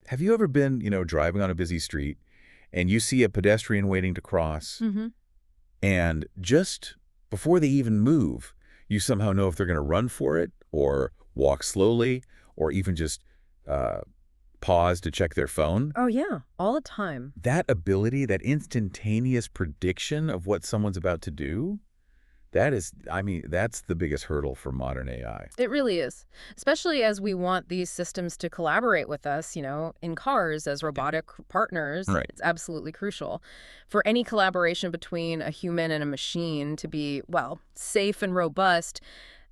Have you ever been, driving on a busy street and you see a pedestrian waiting to cross, Hmm. and just before they even move, you somehow know if they're going to run for it or walk slowly or even just uh, pause to check their phone? Oh, yeah, all the time. That ability, that instantaneous prediction of what someone's about to do, that's the biggest hurdle for modern AI. It really is, especially as we want these systems to collaborate with us, in cars as robotic partners. Right. It's absolutely crucial for any collaboration between a human and a machine to be, well, safe and robust.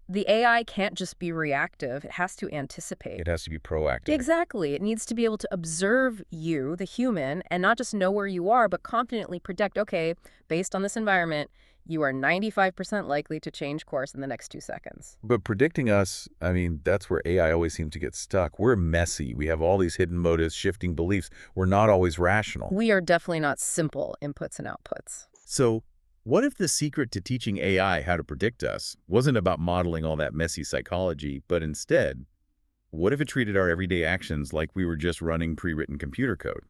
The AI can't just be reactive. It has to anticipate. It has to be proactive. Exactly. It needs to be able to observe you, the human, and not just know where you are, but confidently predict, okay, based on this environment, you are 95% likely to change course in the next 2 seconds. But predicting us, that's where AI always seems to get stuck. We're messy. We have all these hidden motives, shifting beliefs. We're not always rational. We are definitely not simple inputs and outputs. So, what if the secret to teaching AI how to predict us wasn't about modeling all that messy psychology, but instead, what if it treated our everyday actions like we were just running pre-written computer code?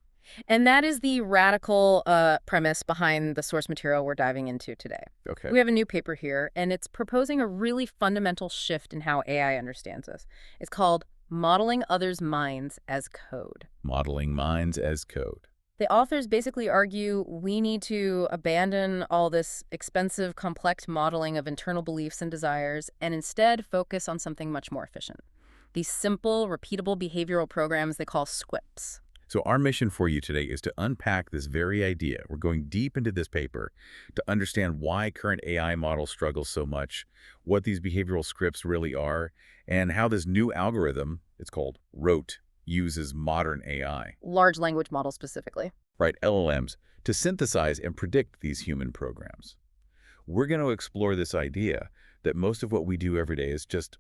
And that is the radical premise behind the source material we're diving into today. Okay. We have a new paper here, and it's proposing a really fundamental shift in how AI understands us. It's called Modeling Others' Minds as Code. Modeling minds as code. The authors basically argue we need to abandon all this expensive, complex modeling of internal beliefs and desires and instead focus on something much more efficient. These simple, repeatable behavioral programs they call SQUIPs. So our mission for you today is to unpack this very idea. We're going deep into this paper to understand why current AI models struggle so much, what these behavioral scripts really are, and how this new algorithm, it's called ROTE, uses modern AI, Large language models specifically. right, LLMs, to synthesize and predict these human programs. We're going to explore this idea that most of what we do every day is just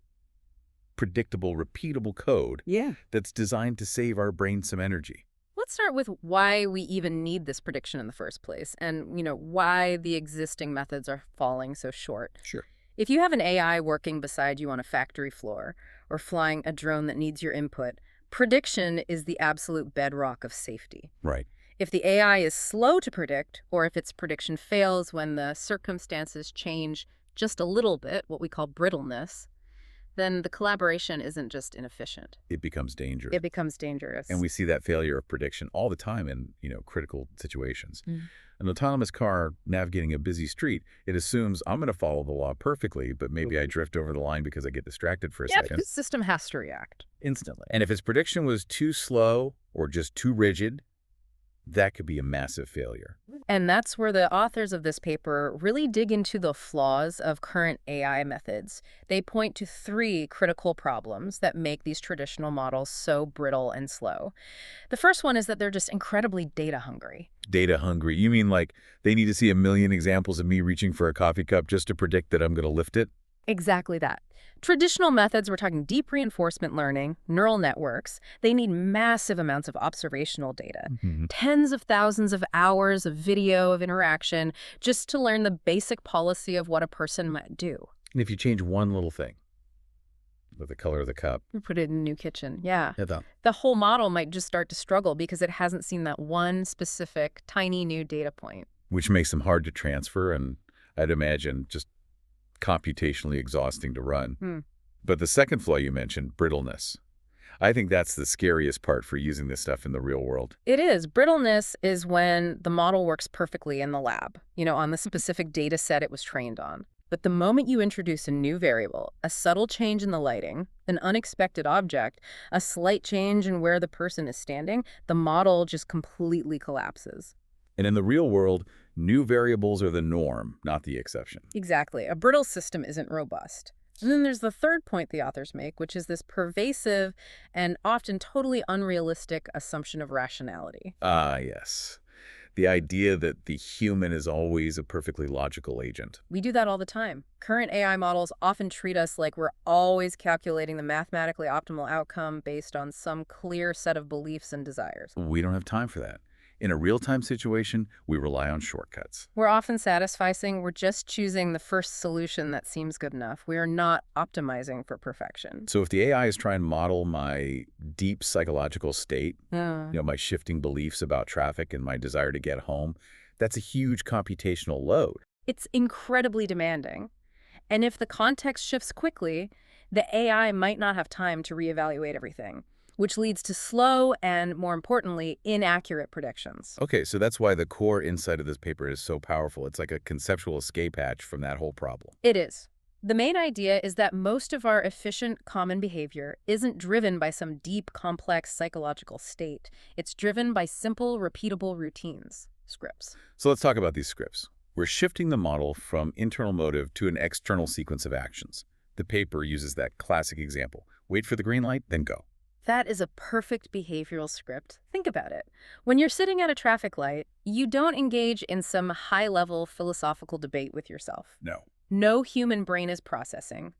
predictable, repeatable code Yeah. that's designed to save our brain some energy. Let's start with why we even need this prediction in the first place and, why the existing methods are falling so short. Sure. If you have an AI working beside you on a factory floor or flying a drone that needs your input, prediction is the absolute bedrock of safety. Right. If the AI is slow to predict, or if its prediction fails when the circumstances change just a little bit, what we call brittleness, then the collaboration isn't just inefficient. It becomes dangerous. It becomes dangerous. And we see that failure of prediction all the time in, critical situations. Mm. An autonomous car navigating a busy street, it assumes I'm going to follow the law perfectly, but maybe I drift over the line because I get distracted for a Yep, second. the system has to react. Instantly. And if its prediction was too slow or just too rigid, that could be a massive failure. And that's where the authors of this paper really dig into the flaws of current AI methods. They point to 3 critical problems that make these traditional models so brittle and slow. The first one is that they're just incredibly data hungry. Data hungry. You mean like they need to see a million examples of me reaching for a coffee cup just to predict that I'm going to lift it? Exactly that. Traditional methods, we're talking deep reinforcement learning, neural networks, they need massive amounts of observational data. Mhm. Tens of thousands of hours of video of interaction just to learn the basic policy of what a person might do. And if you change one little thing, like the color of the cup, We put it in a new kitchen. Yeah. yeah, The whole model might just start to struggle because it hasn't seen that one specific tiny new data point. which makes them hard to transfer and I'd imagine just computationally exhausting to run. Hmm. But the second flaw you mentioned, brittleness. I think that's the scariest part for using this stuff in the real world. It is. Brittleness is when the model works perfectly in the lab, on the specific data set it was trained on. But the moment you introduce a new variable, a subtle change in the lighting, an unexpected object, a slight change in where the person is standing, the model just completely collapses. And in the real world, new variables are the norm, not the exception. Exactly. A brittle system isn't robust. And then there's the third point the authors make, which is this pervasive and often totally unrealistic assumption of rationality. Ah, yes. The idea that the human is always a perfectly logical agent. We do that all the time. Current AI models often treat us like we're always calculating the mathematically optimal outcome based on some clear set of beliefs and desires. We don't have time for that. In a real-time situation, we rely on shortcuts. We're often satisficing. We're just choosing the first solution that seems good enough. We are not optimizing for perfection. So if the AI is trying to model my deep psychological state, Uh, my shifting beliefs about traffic and my desire to get home, that's a huge computational load. it's incredibly demanding. And if the context shifts quickly, the AI might not have time to reevaluate everything, which leads to slow and, more importantly, inaccurate predictions. Okay, so that's why the core insight of this paper is so powerful. It's like a conceptual escape hatch from that whole problem. It is. The main idea is that most of our efficient common behavior isn't driven by some deep, complex psychological state. It's driven by simple, repeatable routines, scripts. So let's talk about these scripts. We're shifting the model from internal motive to an external sequence of actions. The paper uses that classic example. Wait for the green light, then go. That is a perfect behavioral script. Think about it. When you're sitting at a traffic light, you don't engage in some high-level philosophical debate with yourself. No. No human brain is processing.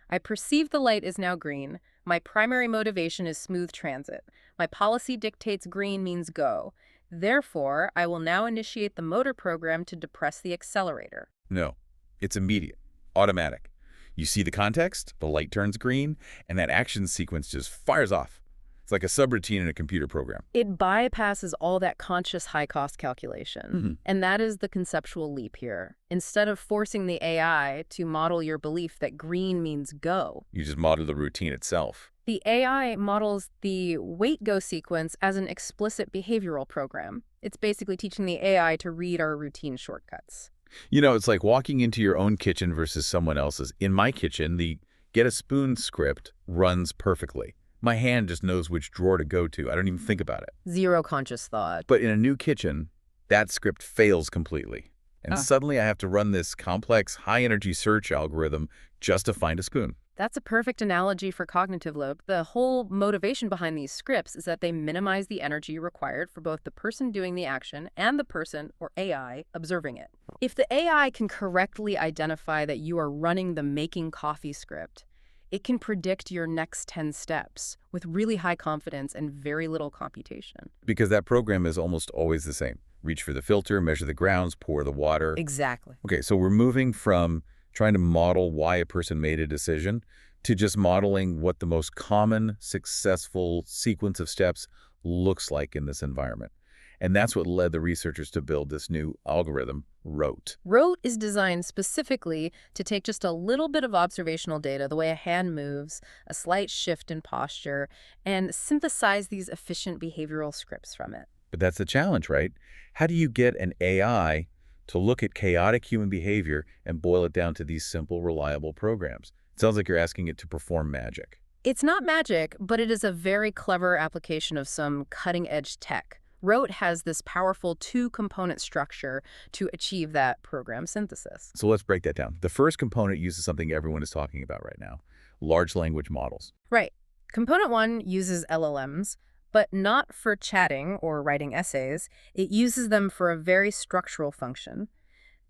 I perceive the light is now green. My primary motivation is smooth transit. My policy dictates green means go. Therefore, I will now initiate the motor program to depress the accelerator. No. It's immediate, automatic. You see the context, the light turns green, and that action sequence just fires off. It's like a subroutine in a computer program. It bypasses all that conscious high-cost calculation. And that is the conceptual leap here. Instead of forcing the AI to model your belief that green means go, You just model the routine itself. the AI models the wait-go sequence as an explicit behavioral program. It's basically teaching the AI to read our routine shortcuts. It's like walking into your own kitchen versus someone else's. In my kitchen, the get a spoon script runs perfectly. My hand just knows which drawer to go to. I don't even think about it. Zero conscious thought. But in a new kitchen, that script fails completely. And suddenly I have to run this complex, high-energy search algorithm just to find a spoon. That's a perfect analogy for cognitive load. The whole motivation behind these scripts is that they minimize the energy required for both the person doing the action and the person, or AI, observing it. If the AI can correctly identify that you are running the making coffee script, it can predict your next 10 steps with really high confidence and very little computation. Because that program is almost always the same. Reach for the filter, measure the grounds, pour the water. Exactly. Okay, so we're moving from trying to model why a person made a decision to just modeling what the most common, successful sequence of steps looks like in this environment. And that's what led the researchers to build this new algorithm, ROTE. ROTE is designed specifically to take just a little bit of observational data, the way a hand moves, a slight shift in posture, and synthesize these efficient behavioral scripts from it. But that's the challenge, right? How do you get an AI to look at chaotic human behavior and boil it down to these simple, reliable programs? It sounds like you're asking it to perform magic. It's not magic, but it is a very clever application of some cutting-edge tech. ROTE has this powerful two-component structure to achieve that program synthesis. So let's break that down. The first component uses something everyone is talking about right now, large language models. Right. Component 1 uses LLMs, but not for chatting or writing essays. It uses them for a very structural function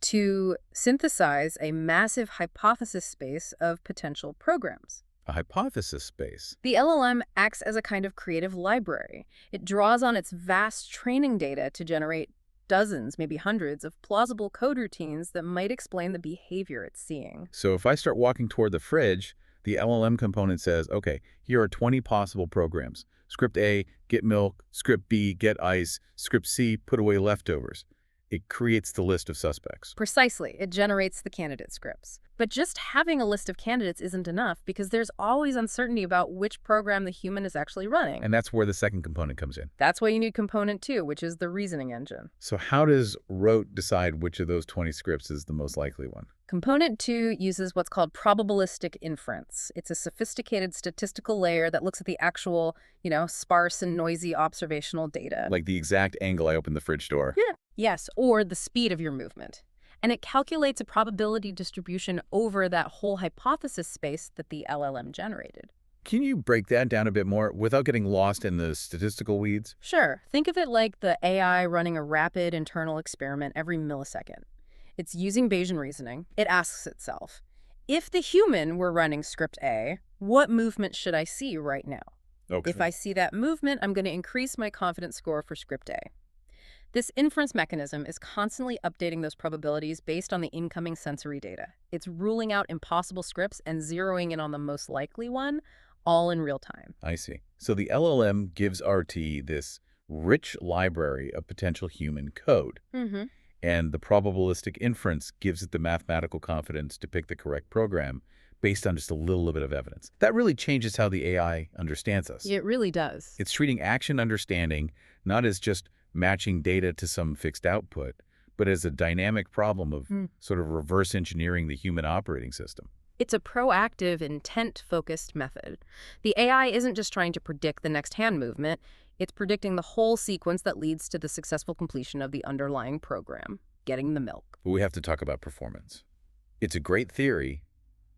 to synthesize a massive hypothesis space of potential programs. A hypothesis space. The LLM acts as a kind of creative library. It draws on its vast training data to generate dozens, maybe hundreds, of plausible code routines that might explain the behavior it's seeing. So if I start walking toward the fridge, the LLM component says, okay, here are 20 possible programs. Script A, get milk. Script B, get ice. Script C, put away leftovers. It creates the list of suspects. Precisely. It generates the candidate scripts. But just having a list of candidates isn't enough because there's always uncertainty about which program the human is actually running. And that's where the second component comes in. That's why you need component 2, which is the reasoning engine. So how does ROTE decide which of those 20 scripts is the most likely one? Component 2 uses what's called probabilistic inference. It's a sophisticated statistical layer that looks at the actual, sparse and noisy observational data. Like the exact angle I opened the fridge door. Yeah. Yes, or the speed of your movement. And it calculates a probability distribution over that whole hypothesis space that the LLM generated. Can you break that down a bit more without getting lost in the statistical weeds? Sure. Think of it like the AI running a rapid internal experiment every millisecond. It's using Bayesian reasoning. It asks itself, if the human were running script A, what movement should I see right now? Okay. If I see that movement, I'm going to increase my confidence score for script A. This inference mechanism is constantly updating those probabilities based on the incoming sensory data. It's ruling out impossible scripts and zeroing in on the most likely one, all in real time. I see. So the LLM gives RT this rich library of potential human code, Mm-hmm. and the probabilistic inference gives it the mathematical confidence to pick the correct program based on just a little bit of evidence. That really changes how the AI understands us. It really does. It's treating action understanding not as just matching data to some fixed output, but as a dynamic problem of sort of reverse engineering the human operating system. It's a proactive, intent-focused method. The AI isn't just trying to predict the next hand movement, it's predicting the whole sequence that leads to the successful completion of the underlying program, getting the milk. But we have to talk about performance. It's a great theory,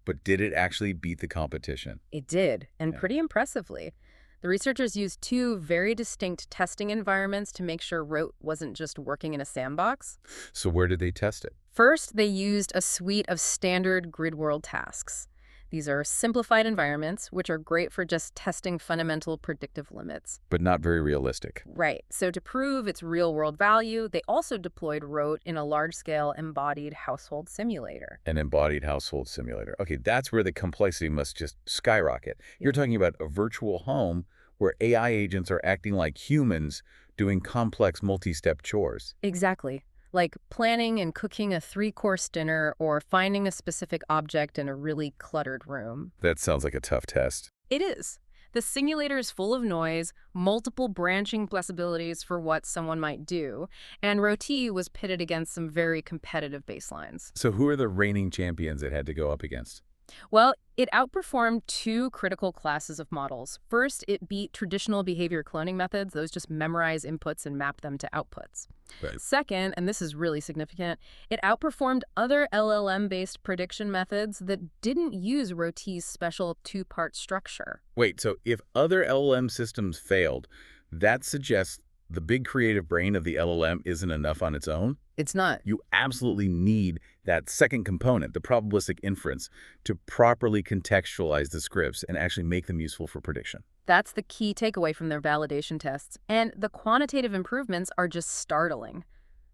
but did it actually beat the competition? It did, and Yeah. pretty impressively. The researchers used two very distinct testing environments to make sure Rote wasn't just working in a sandbox. So where did they test it? First, they used a suite of standard grid world tasks. These are simplified environments, which are great for just testing fundamental predictive limits. But not very realistic. Right, so to prove its real-world value, they also deployed Rote in a large-scale embodied household simulator. An embodied household simulator. Okay, that's where the complexity must just skyrocket. You're talking about a virtual home where AI agents are acting like humans doing complex multi-step chores. Exactly. Like planning and cooking a 3-course dinner or finding a specific object in a really cluttered room. That sounds like a tough test. It is. The simulator is full of noise, multiple branching possibilities for what someone might do, and Roti was pitted against some very competitive baselines. So who are the reigning champions it had to go up against? Well, it outperformed two critical classes of models. First, it beat traditional behavior cloning methods. Those just memorize inputs and map them to outputs. Right. Second, and this is really significant, it outperformed other LLM-based prediction methods that didn't use Roti's special two-part structure. Wait, so if other LLM systems failed, that suggests the big creative brain of the LLM isn't enough on its own? It's not. You absolutely need that second component, the probabilistic inference, to properly contextualize the scripts and actually make them useful for prediction. That's the key takeaway from their validation tests. And the quantitative improvements are just startling.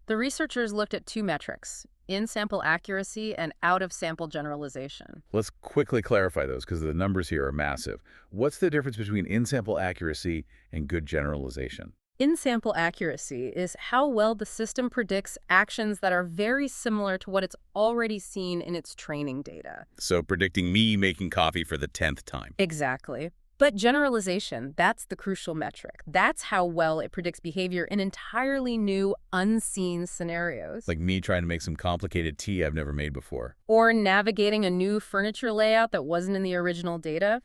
The researchers looked at two metrics, in-sample accuracy and out-of-sample generalization. Let's quickly clarify those because the numbers here are massive. What's the difference between in-sample accuracy and good generalization? In-sample accuracy is how well the system predicts actions that are very similar to what it's already seen in its training data. So predicting me making coffee for the 10th time. Exactly. But generalization, that's the crucial metric. That's how well it predicts behavior in entirely new, unseen scenarios. Like me trying to make some complicated tea I've never made before. Or navigating a new furniture layout that wasn't in the original data.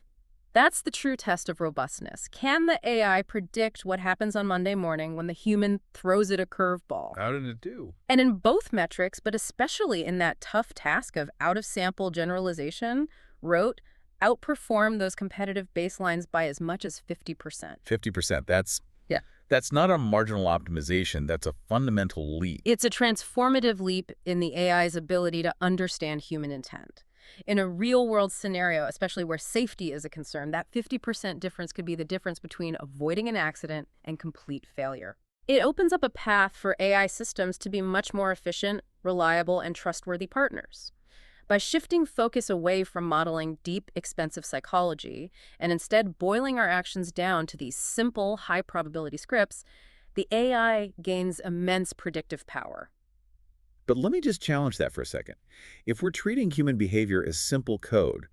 That's the true test of robustness. Can the AI predict what happens on Monday morning when the human throws it a curveball? How did it do? And in both metrics, but especially in that tough task of out-of-sample generalization, Rote outperformed those competitive baselines by as much as 50%. 50%. Yeah. That's not a marginal optimization. That's a fundamental leap. It's a transformative leap in the AI's ability to understand human intent. In a real-world scenario, especially where safety is a concern, that 50% difference could be the difference between avoiding an accident and complete failure. It opens up a path for AI systems to be much more efficient, reliable, and trustworthy partners. By shifting focus away from modeling deep, expensive psychology and instead boiling our actions down to these simple, high-probability scripts, the AI gains immense predictive power. But let me just challenge that for a second. If we're treating human behavior as simple code,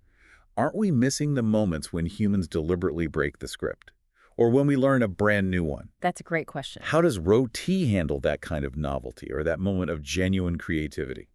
aren't we missing the moments when humans deliberately break the script? Or when we learn a brand new one? That's a great question. How does Roti handle that kind of novelty or that moment of genuine creativity?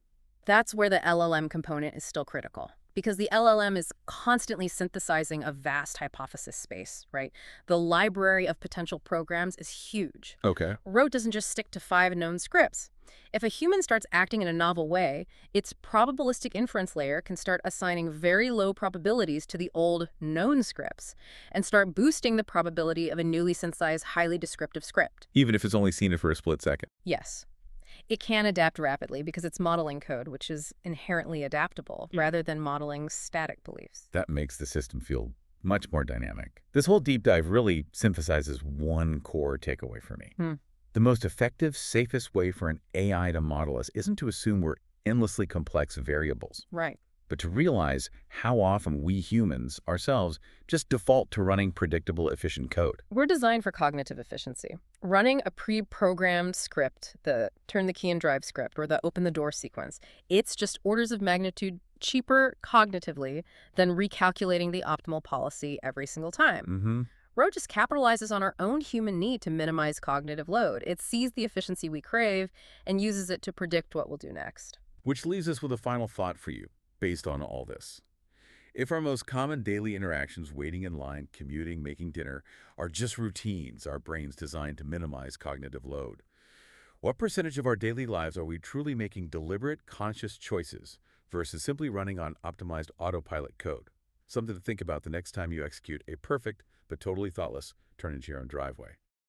That's where the LLM component is still critical, because the LLM is constantly synthesizing a vast hypothesis space, right? The library of potential programs is huge. Okay. Rote doesn't just stick to 5 known scripts. If a human starts acting in a novel way, its probabilistic inference layer can start assigning very low probabilities to the old known scripts and start boosting the probability of a newly synthesized, highly descriptive script. Even if it's only seen it for a split second. Yes. It can adapt rapidly because it's modeling code, which is inherently adaptable, rather than modeling static beliefs. That makes the system feel much more dynamic. This whole deep dive really synthesizes one core takeaway for me. The most effective, safest way for an AI to model us isn't to assume we're endlessly complex variables, Right. but to realize how often we humans, ourselves, just default to running predictable, efficient code. We're designed for cognitive efficiency. Running a pre-programmed script, the turn the key and drive script or the open the door sequence, it's just orders of magnitude cheaper cognitively than recalculating the optimal policy every single time. Mm-hmm. Ro just capitalizes on our own human need to minimize cognitive load. It sees the efficiency we crave and uses it to predict what we'll do next. Which leaves us with a final thought for you, based on all this. If our most common daily interactions, waiting in line, commuting, making dinner, are just routines our brains designed to minimize cognitive load, what percentage of our daily lives are we truly making deliberate, conscious choices versus simply running on optimized autopilot code? Something to think about the next time you execute a perfect but totally thoughtless turn into your own driveway.